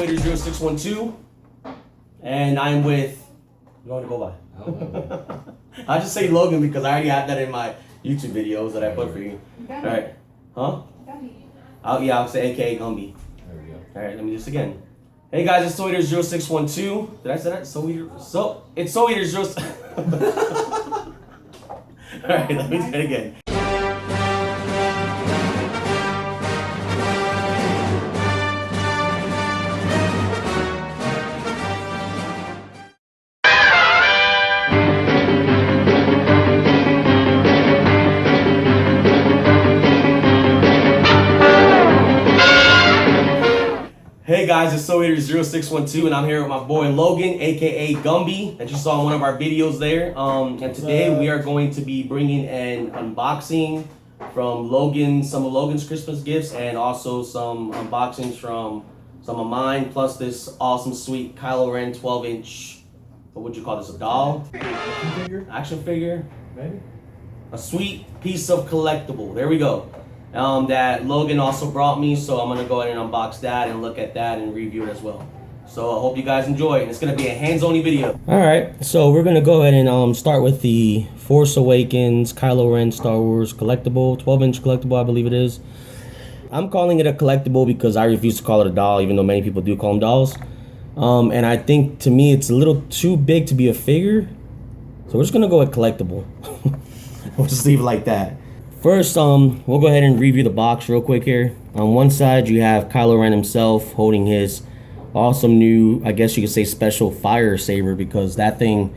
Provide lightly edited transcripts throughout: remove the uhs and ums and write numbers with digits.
SoulEater0612, and I'm with. You want to go by? I just say Logan because I already have that in my YouTube videos that I put for you. Gumby. All right, huh? Gumby. Yeah, I'll say AKA Gumby. There we go. All right, let me do this again. Hey guys, it's SoulEater0612. Did I say that? It's SoulEater06. All right, let me do it again. Hey guys, it's SoulEater0612 and I'm here with my boy Logan, aka Gumby, that you saw in one of our videos there. And today we are going to be bringing an unboxing from Logan, some of Logan's Christmas gifts, and also some unboxings from some of mine, plus this awesome sweet Kylo Ren 12-inch, what would you call this, a doll? Action figure? Maybe. A sweet piece of collectible. There we go. That Logan also brought me, so I'm gonna go ahead and unbox that and look at that and review it as well. So I hope you guys enjoy it. It's gonna be a hands-only video. All right, so we're gonna go ahead and start with the Force Awakens Kylo Ren Star Wars collectible, 12-inch collectible, I believe it is. I'm calling it a collectible because I refuse to call it a doll, even though many people do call them dolls. And I think to me it's a little too big to be a figure, so we're just gonna go with collectible. We'll just leave it like that. First, we'll go ahead and review the box real quick here. On one side, you have Kylo Ren himself holding his awesome new, I guess you could say, special fire saber, because that thing,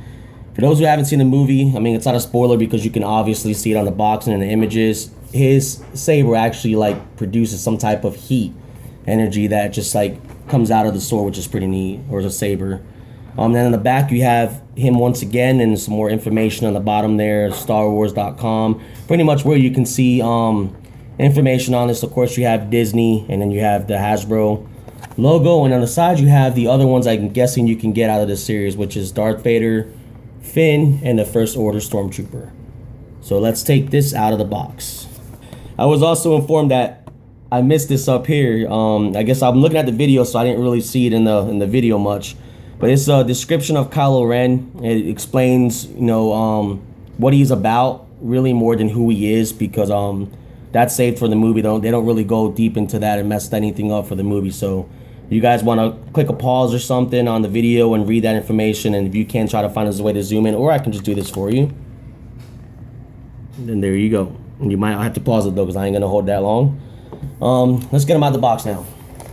for those who haven't seen the movie, I mean, it's not a spoiler because you can obviously see it on the box and in the images. His saber actually like produces some type of heat energy that just like comes out of the sword, which is pretty neat, or the saber. Then in the back you have him once again, and some more information on the bottom there, StarWars.com, pretty much where you can see information on this. Of course you have Disney, and then you have the Hasbro logo, and on the side you have the other ones I'm guessing you can get out of this series, which is Darth Vader, Finn, and the First Order Stormtrooper. So let's take this out of the box. I was also informed that I missed this up here. I guess I'm looking at the video, so I didn't really see it in the video much. But it's a description of Kylo Ren. It explains, you know, what he's about, really more than who he is, because that's saved for the movie. They don't really go deep into that and mess anything up for the movie. So if you guys want to click a pause or something on the video and read that information, and if you can, try to find a way to zoom in, or I can just do this for you. And then there you go. And you might have to pause it though, because I ain't gonna hold that long. Let's get him out of the box now.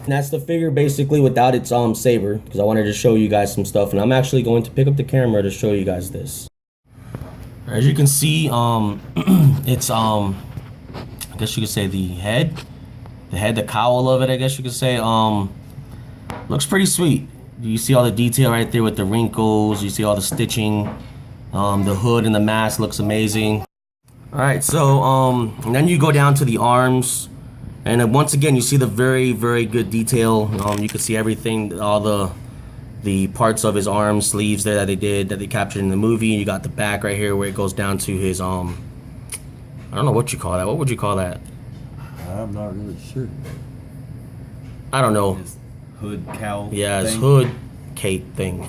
And that's the figure basically without its saber, because I wanted to show you guys some stuff, and I'm actually going to pick up the camera to show you guys this. As you can see, it's I guess you could say the head, the cowl of it, I guess you could say, looks pretty sweet. You see all the detail right there with the wrinkles, you see all the stitching, the hood and the mask looks amazing. All right, so and then you go down to the arms. And once again, you see the very, very good detail. You can see everything, all the parts of his arms, sleeves there that they captured in the movie. You got the back right here where it goes down to his I don't know what you call that. What would you call that? I'm not really sure. I don't know. His hood cowl. Yeah, his thing. hood cape thing.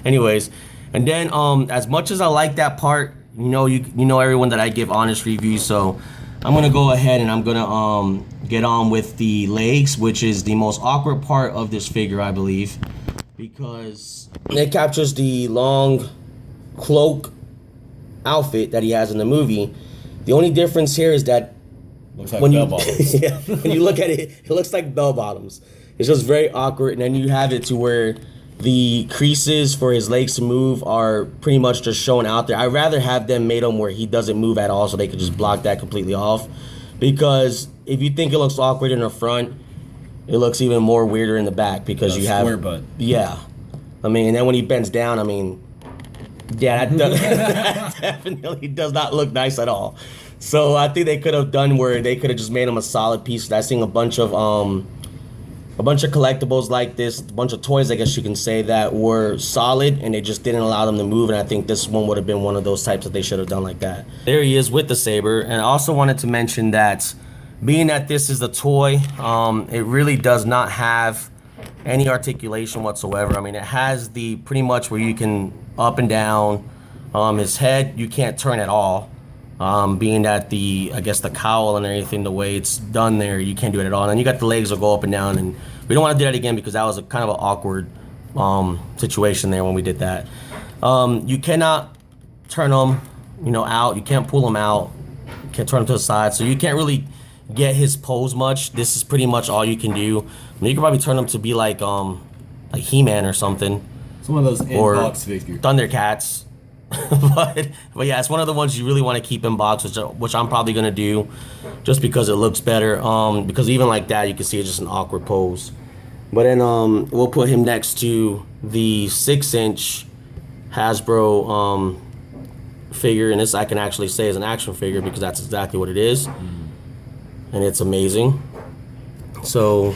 anyways, and then as much as I like that part, you know everyone that I give honest reviews, so I'm gonna go ahead and I'm gonna get on with the legs, which is the most awkward part of this figure, I believe, because it captures the long cloak outfit that he has in the movie. The only difference here is that Looks like when bell bottoms. yeah, when you look at it, it looks like bell bottoms. It's just very awkward, and then you have it to where the creases for his legs to move are pretty much just shown out there. I'd rather have them made them where he doesn't move at all, so they could just block that completely off. Because if you think it looks awkward in the front, it looks even more weirder in the back, because you have square butt. Yeah, I mean, and then when he bends down, I mean, yeah, that definitely does not look nice at all. So I think they could have done where they could have just made him a solid piece. I've seen a bunch of collectibles like this, a bunch of toys, I guess you can say, that were solid and they just didn't allow them to move, and I think this one would have been one of those types that they should have done like that. There he is with the saber. And I also wanted to mention that being that this is a toy, it really does not have any articulation whatsoever. I mean, it has the pretty much where you can up and down. His head, you can't turn at all. Being that I guess the cowl and everything, the way it's done there, you can't do it at all. And then you got the legs that go up and down, and we don't want to do that again because that was a kind of an awkward situation there when we did that. You cannot turn them, out. You can't pull them out. You can't turn them to the side, so you can't really get his pose much. This is pretty much all you can do. I mean, you can probably turn them to be like He-Man or something. It's one of those in-box figures. Thundercats. but yeah, it's one of the ones you really want to keep in box, which I'm probably gonna do, just because it looks better. Because even like that, you can see it's just an awkward pose. But then we'll put him next to the 6-inch Hasbro figure, and this I can actually say is an action figure because that's exactly what it is, and it's amazing. So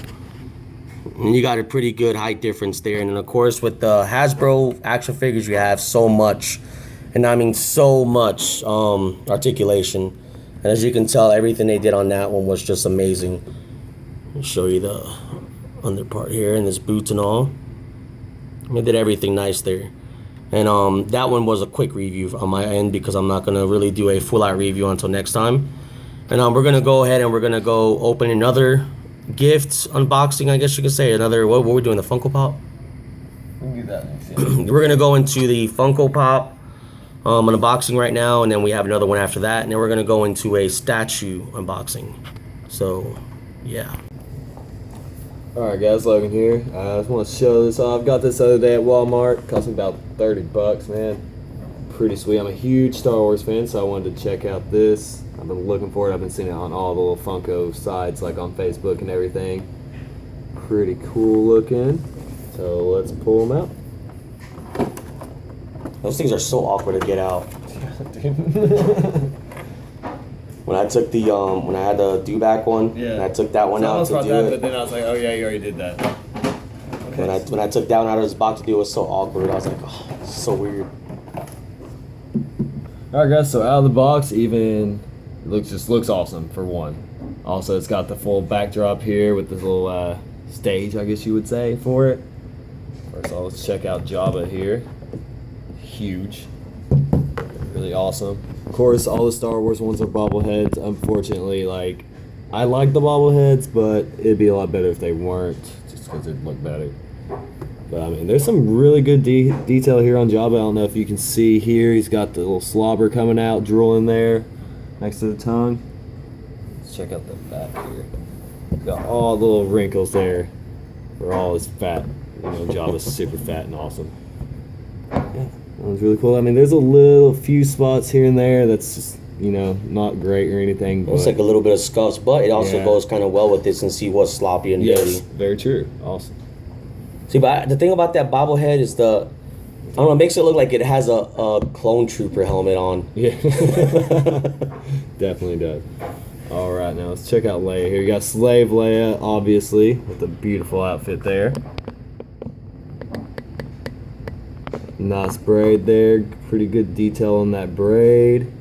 you got a pretty good height difference there, and then of course with the Hasbro action figures, you have so much. And I mean so much articulation. And as you can tell, everything they did on that one was just amazing. I'll show you the under part here and his boots and all. They did everything nice there. And that one was a quick review on my end because I'm not gonna really do a full out review until next time. And we're gonna go ahead and we're gonna go open another gift unboxing, I guess you could say. Another, what we're doing, the Funko Pop? We'll do that next, yeah. We're gonna go into the Funko Pop unboxing right now, and then we have another one after that, and then we're gonna go into a statue unboxing. So yeah. Alright guys, Logan here. I just want to show this off. Got this the other day at Walmart. Cost me about 30 bucks, man. Pretty sweet. I'm a huge Star Wars fan, so I wanted to check out this. I've been looking for it. I've been seeing it on all the little Funko sites, like on Facebook and everything. Pretty cool looking. So let's pull them out. Those things are so awkward to get out. When I took the when I had the do back one, and I took that one out to do it. But then I was like, oh yeah, you already did that. Okay. When I took that one out of his box to do it, was so awkward. I was like, oh, this is so weird. Alright guys, so out of the box, even just looks awesome for one. Also, it's got the full backdrop here with this little stage, I guess you would say, for it. First of all, let's check out Jabba here. Huge. Really awesome. Of course, all the Star Wars ones are bobbleheads. Unfortunately, I like the bobbleheads, but it'd be a lot better if they weren't, just because it'd look better. But I mean, there's some really good detail here on Jabba. I don't know if you can see here. He's got the little slobber coming out, drooling there next to the tongue. Let's check out the back here. Got all the little wrinkles there for all his fat. Jabba's super fat and awesome. Yeah, that was really cool. I mean, there's a few spots here and there that's just, not great or anything. It's like a little bit of scuffs, but it also goes kind of well with this and see what's sloppy and dirty. Very true. Awesome. See, but the thing about that bobblehead is I don't know, it makes it look like it has a clone trooper helmet on. Yeah. Definitely does. Alright, now let's check out Leia here. You got Slave Leia, obviously, with the beautiful outfit there. Nice braid there. Pretty good detail on that braid.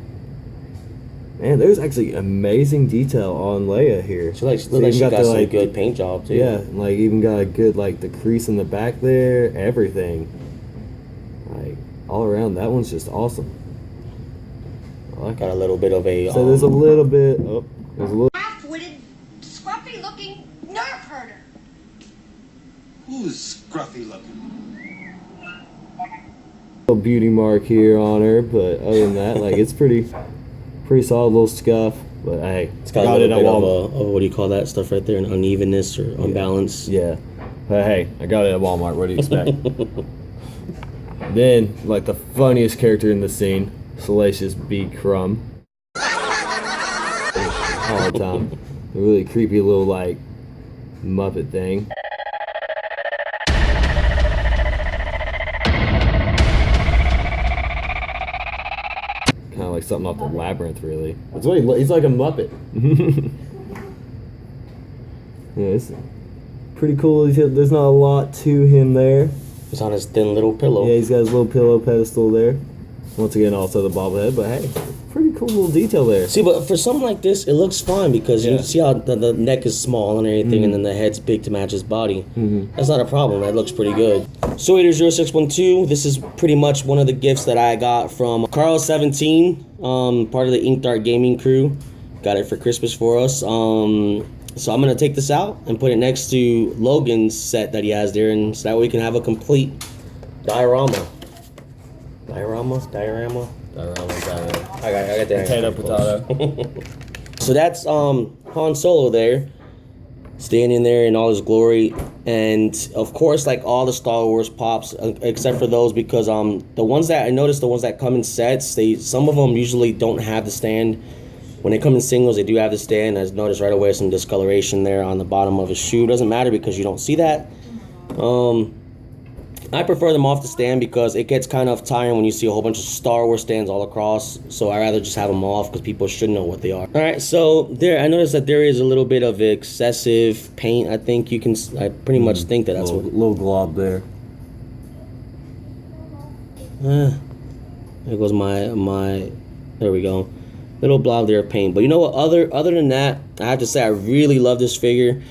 Man, there's actually amazing detail on Leia here. She looks like she got some good paint job too. Yeah, even got a good the crease in the back there, everything. All around, that one's just awesome. Got a little bit of a. So there's a little bit. Oh, there's a little. Half-witted, scruffy-looking nerf herder. Who's scruffy looking? Little beauty mark here on her, but other than that, it's pretty solid little scuff. But hey, it's got a little bit of a what do you call that stuff right there? An unevenness or unbalance. Yeah. But hey, I got it at Walmart. What do you expect? Then, the funniest character in the scene, Salacious B. Crumb. All the time. A really creepy little Muppet thing. Kind of like something off the Labyrinth, really. That's what he's like a Muppet. Yeah, it's pretty cool. There's not a lot to him there. It's on his thin little pillow. Yeah, he's got his little pillow pedestal there. Once again, also the bobblehead, but hey, pretty cool little detail there. See, but for something like this, it looks fine because you see how the neck is small and everything, and then the head's big to match his body. That's not a problem. That looks pretty good. So Eater 0612, this is pretty much one of the gifts that I got from Carl17, part of the InkedArt gaming crew. Got it for Christmas for us. So I'm gonna take this out and put it next to Logan's set that he has there, and so that way we can have a complete diorama. Diorama. I got that. Potato. So that's Han Solo there, standing there in all his glory, and of course, like all the Star Wars pops, except for those, because the ones that I noticed, the ones that come in sets, some of them usually don't have the stand. When they come in singles, they do have the stand. I noticed right away some discoloration there on the bottom of his shoe. Doesn't matter because you don't see that. I prefer them off the stand because it gets kind of tiring when you see a whole bunch of Star Wars stands all across. So I rather just have them off because people should know what they are. All right, so there, I noticed that there is a little bit of excessive paint. I think you can. I pretty much think that that's little glob there. There goes my. There we go. Little blob there of paint. But you know what? Other than that, I have to say I really love this figure.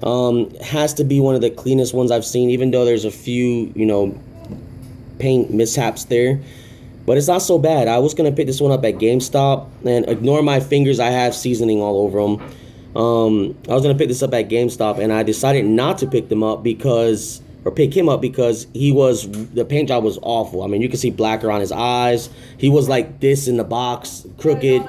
Has to be one of the cleanest ones I've seen, even though there's a few, paint mishaps there. But it's not so bad. I was going to pick this one up at GameStop, and ignore my fingers, I have seasoning all over them. I was going to pick this up at GameStop, and I decided not to pick him up because the paint job was awful. I mean, you can see black around his eyes. He was like this in the box, crooked.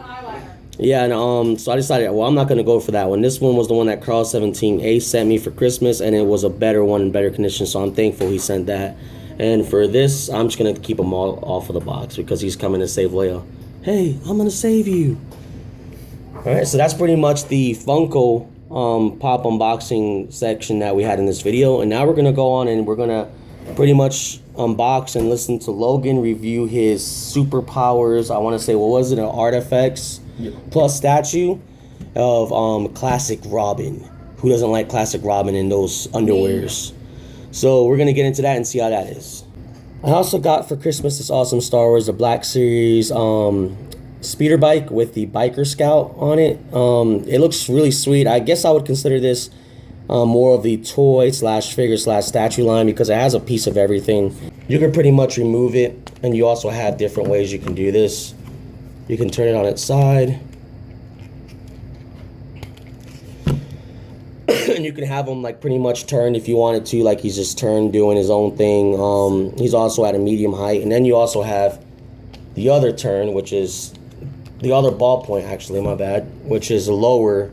Yeah, and so I decided, well, I'm not going to go for that one. This one was the one that Carl17A sent me for Christmas, and it was a better one in better condition, so I'm thankful he sent that. And for this, I'm just going to keep him all off of the box because he's coming to save Leia. Hey, I'm going to save you. All right, so that's pretty much the Funko pop unboxing section that we had in this video. And now we're going to go on and we're going to pretty much unbox and listen to Logan review his superpowers. I want to say, what was it, an artifacts plus statue of classic Robin. Who doesn't like classic Robin in those underwears? So we're going to get into that and see how that is. I also got for Christmas this awesome Star Wars the Black Series speeder bike with the Biker Scout on it. It looks really sweet. I guess I would consider this more of the toy slash figure slash statue line because it has a piece of everything. You can pretty much remove it, and you also have different ways you can do this. You can turn it on its side, and you can have him like pretty much turned if you wanted to, like he's just turned doing his own thing. He's also at a medium height, and then you also have the other turn, which is the other ballpoint, actually, my bad, which is a lower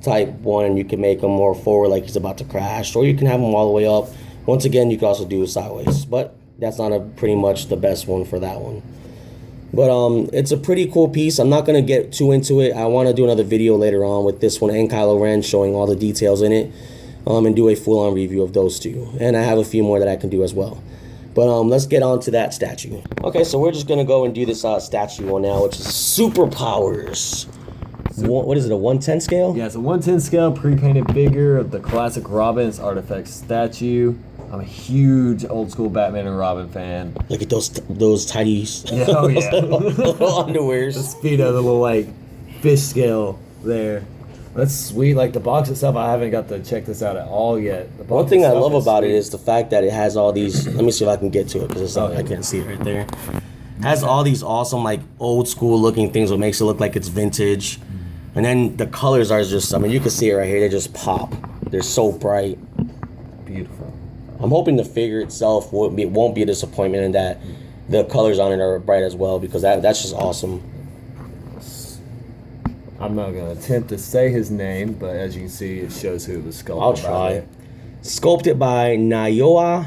type one, and you can make him more forward like he's about to crash, or you can have him all the way up. Once again, you can also do it sideways, but that's not pretty much the best one for that one. But it's a pretty cool piece. I'm not going to get too into it. I want to do another video later on with this one and Kylo Ren showing all the details in it, and do a full-on review of those two. And I have a few more that I can do as well. But let's get on to that statue. Okay, so we're just going to go and do this statue one now, which is superpowers. What is it, a 1/10 scale? Yeah, it's a 1/10 scale pre-painted figure of the classic Robin's artifact statue. I'm a huge old school Batman and Robin fan. Look at those tiny Oh yeah. underwears. The speedo, the little like fish scale there. That's sweet. Like the box itself, I haven't got to check this out at all yet. One thing I love about it is the fact that it has all these. Let me see if I can get to it because I can't see it right there. It has all these awesome like old school looking things, what makes it look like it's vintage. And then the colors are just, I mean, you can see it right here. They just pop. They're so bright. Beautiful. I'm hoping the figure itself won't be a disappointment, and that the colors on it are bright as well, because that's just awesome. I'm not going to attempt to say his name, but as you can see, it shows who it was sculpted. I'll try. Sculpted by Naoya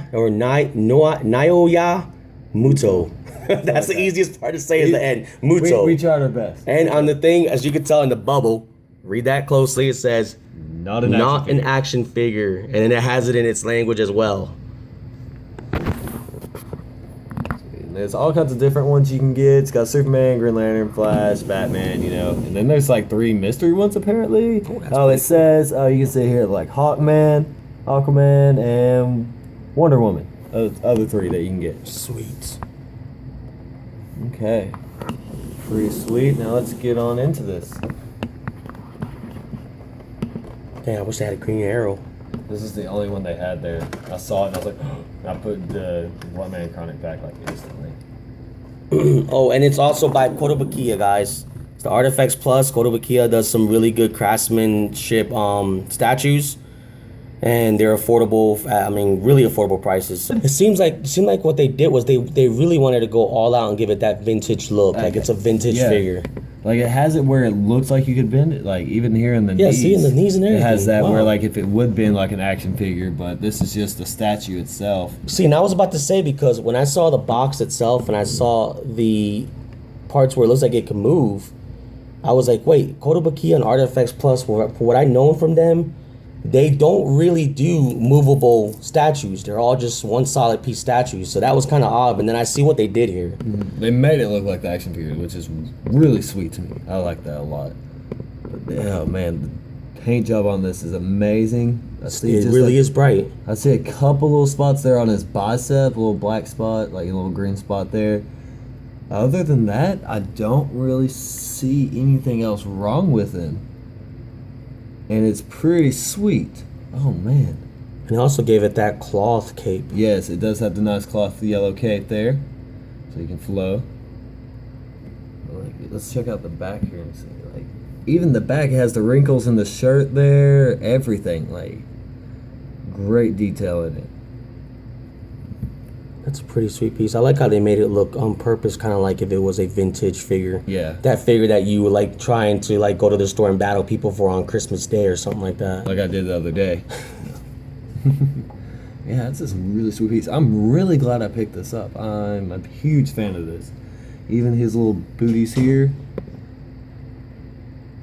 Muto. That's the easiest part to say is the end. Muto. We tried our best. And on the thing, as you can tell in the bubble, read that closely, it says, not an action figure. And then it has it in its language as well. There's all kinds of different ones you can get. It's got Superman, Green Lantern, Flash, Batman, And then there's like 3 mystery ones apparently. It says, you can see here like Hawkman, Aquaman, and Wonder Woman. Other 3 that you can get. Sweet. Okay. Pretty sweet. Now let's get on into this. Damn, I wish they had a green arrow. This is the only one they had there. I saw it and I was like, I put the One Man Chronic back like instantly. Oh, and it's also by Kotobukiya, guys. It's the Artifacts Plus. Kotobukiya does some really good craftsmanship statues, and they're affordable. I mean, really affordable prices. It seemed like what they did was they really wanted to go all out and give it that vintage look, like it's a vintage figure. Like it has it where it looks like you could bend it, like even here in the knees. Yeah, see in the knees and everything. It has that Wow. where like if it would bend like an action figure, but this is just the statue itself. See, and I was about to say, because when I saw the box itself and I saw the parts where it looks like it can move, I was like, wait, Kotobukiya and Artifacts Plus, for what I know from them, they don't really do movable statues. They're all just one solid piece statues. So that was kind of odd. And then I see what they did here. They made it look like the action figure, which is really sweet to me. I like that a lot. But, oh man, the paint job on this is amazing. I see It really is bright. I see a couple little spots there on his bicep, a little black spot, like a little green spot there. Other than that, I don't really see anything else wrong with him. And it's pretty sweet. Oh man. And they also gave it that cloth cape. Yes, it does have the nice cloth yellow cape there, so you can flow. Let's check out the back here and see. Like, even the back has the wrinkles in the shirt there. Everything, like, great detail in it. That's a pretty sweet piece. I like how they made it look on purpose, kind of like if it was a vintage figure. Yeah. That figure that you were like trying to like go to the store and battle people for on Christmas Day or something like that. Like I did the other day. Yeah, that's just a really sweet piece. I'm really glad I picked this up. I'm a huge fan of this. Even his little booties here.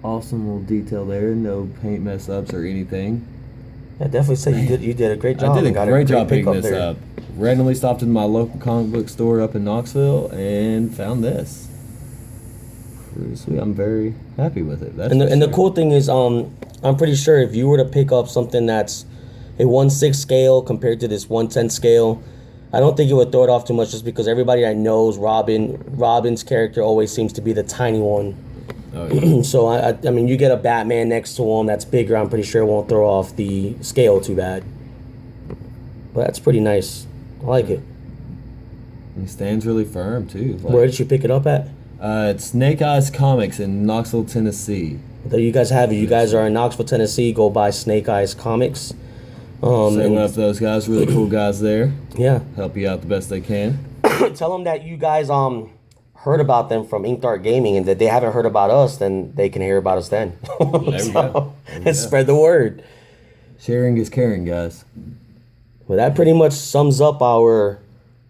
Awesome little detail there. No paint mess ups or anything. I definitely say you did a great job. I did a great job picking pickup this up. Randomly stopped in my local comic book store up in Knoxville and found this. Pretty sweet. I'm very happy with it. That's And the for sure. cool thing is, I'm pretty sure if you were to pick up something that's a 1/6 scale compared to this 1/10 scale, I don't think it would throw it off too much, just because everybody I knows Robin's character always seems to be the tiny one. Oh, yeah. So I mean, you get a Batman next to him that's bigger, I'm pretty sure it won't throw off the scale too bad. But that's pretty nice. I like it. He stands really firm too. Like, Where did you pick it up at? it's Snake Eyes Comics in Knoxville, Tennessee. There you guys have it. You guys are in Knoxville, Tennessee. Go buy Snake Eyes Comics. Say what up to those guys. Really cool guys there. Yeah. Help you out the best they can. Tell them that you guys heard about them from InkedArt Gaming, and that they haven't heard about us, then they can hear about us then. There we go. And spread the word. Sharing is caring, guys. Well, that pretty much sums up our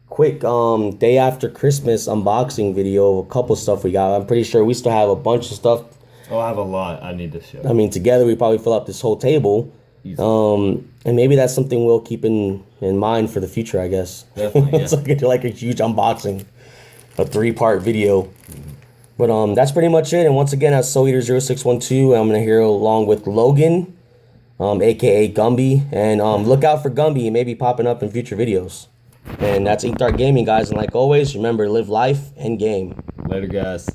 quick day after Christmas unboxing video. A couple stuff we got. I'm pretty sure we still have a bunch of stuff. Oh, I have a lot I need to show. I mean, together we probably fill up this whole table. And maybe that's something we'll keep in mind for the future, I guess. Definitely, yeah. It's like a huge unboxing, a 3-part video. But that's pretty much it. And once again, that's SoulEater0612. I'm gonna hear along with Logan, aka Gumby, and look out for Gumby. He may be popping up in future videos. And that's InkedArt Gaming, guys. And like always, remember, live life and game. Later, guys.